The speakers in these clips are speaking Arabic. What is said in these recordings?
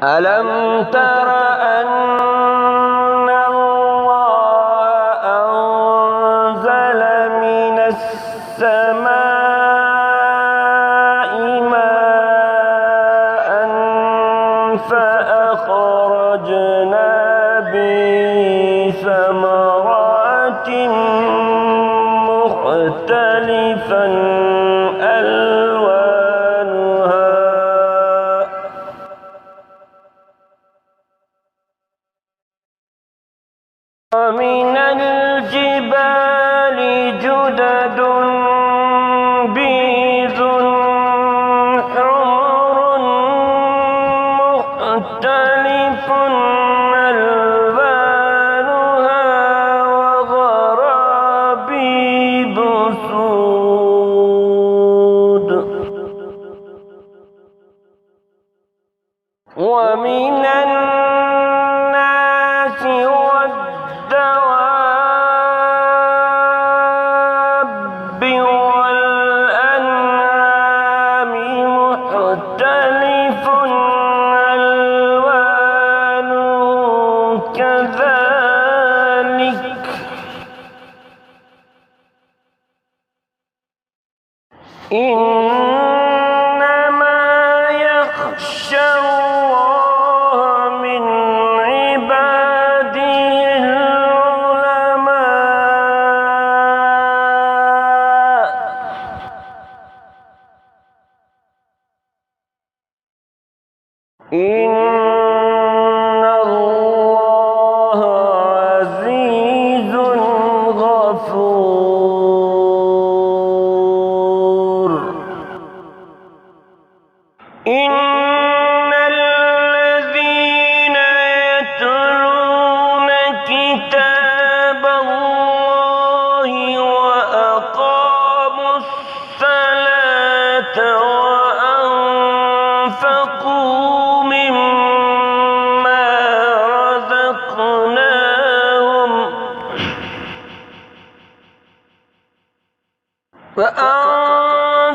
ألم تر أن الله أنزل من السماء ماء فأخرجنا به ثمرات مختلفا ألوانها ومن الجبال جدد بيض حمر مختلف ألوانها وغرابيب سود ومن الناس والدواب والأنعام مختلف ألوانه كذلك إنما يخشى الله من عباده العلماء إن الله عزيز غفور إن الذين يتلون كتاب الله وأقاموا الصلاة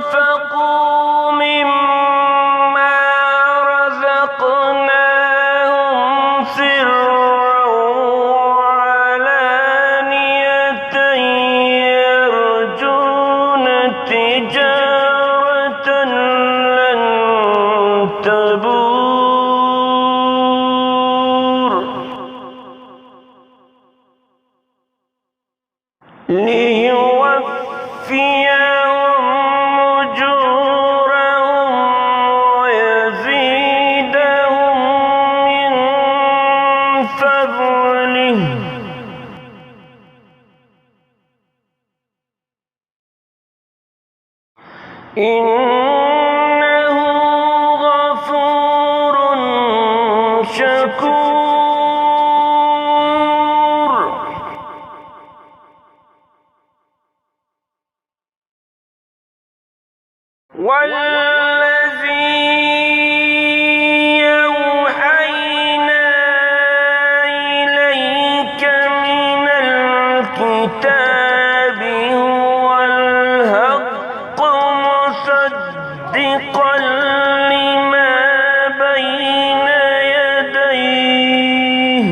وأنفقوا مما رزقناهم سرا وعلانية يرجون تجارة لن تبور ليوفيهم أجورهم ويزيدهم من فضله إنه غفور شكور والذي أوحينا إليك من الكتاب هو الحق مصدقا لما بين يديه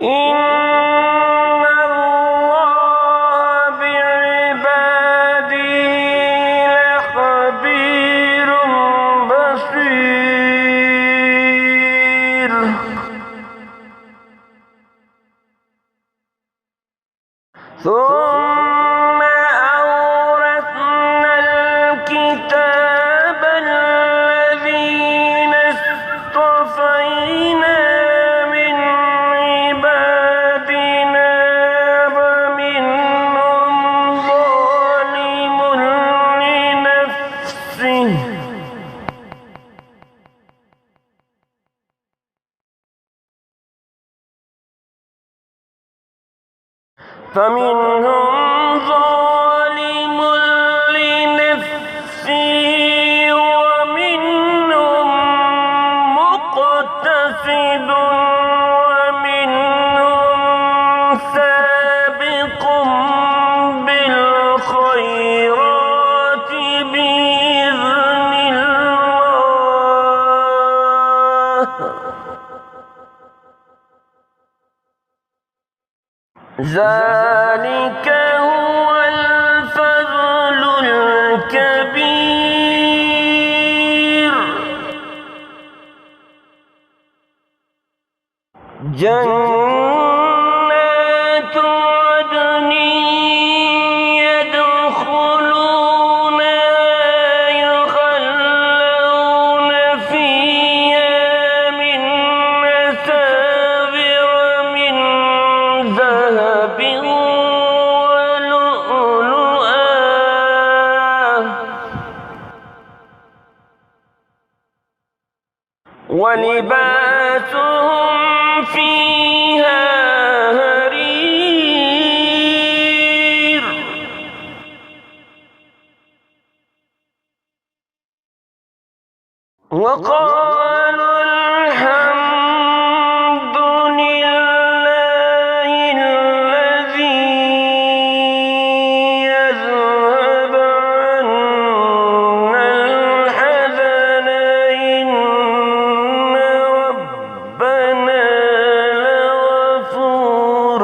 إن الله بعباده لخبير بصير ثم أورثنا الكتاب الذين اصطفينا من عبادنا ومنهم ظالم لنفسه فمنهم ظالم لنفسه ومنهم مقتصد ومنهم سابق بالخيرات بإذن الله ذلك هو الفضل الكبير. جنات عدن يدخلونها يحلون فيها من أساور من ذهب ولباسهم فيها حرير. وقالوا الحمد لله الذي أذهب عنا الحزن إن ربنا لغفور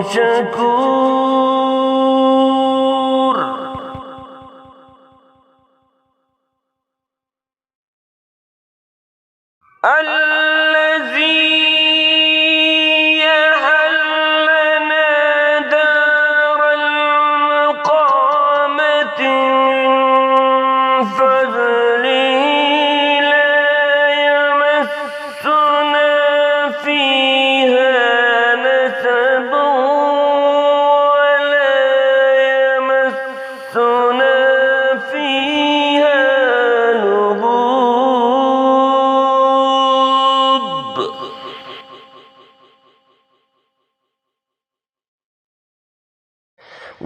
شكور. الذي أحلنا دار المقامة من فضله لا يمسنا فيها نسب ولا يمسنا فيها لغوب.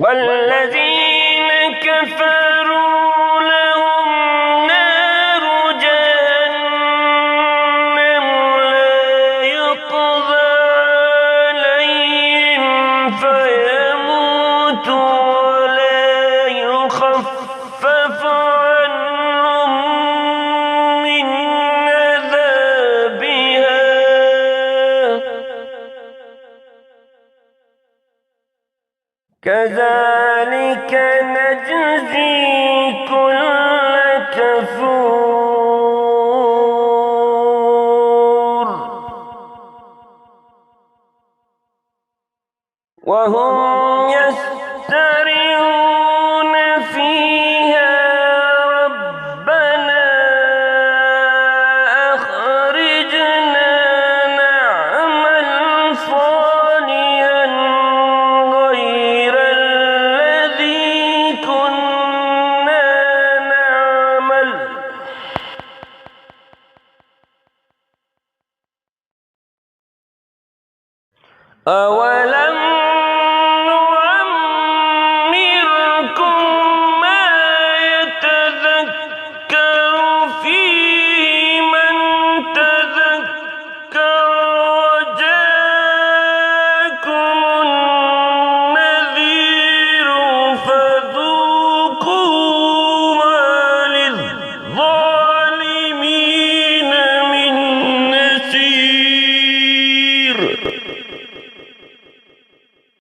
والذين كفروا لهم نار جهنم لا يقضى عليهم فيموتوا ولا يخفف عنهم من عذابها كذلك نجزي كل كفور. وهم يسترعون فيها ربنا أخرجنا نعمل صالحا غير الذي كنا نعمل أولم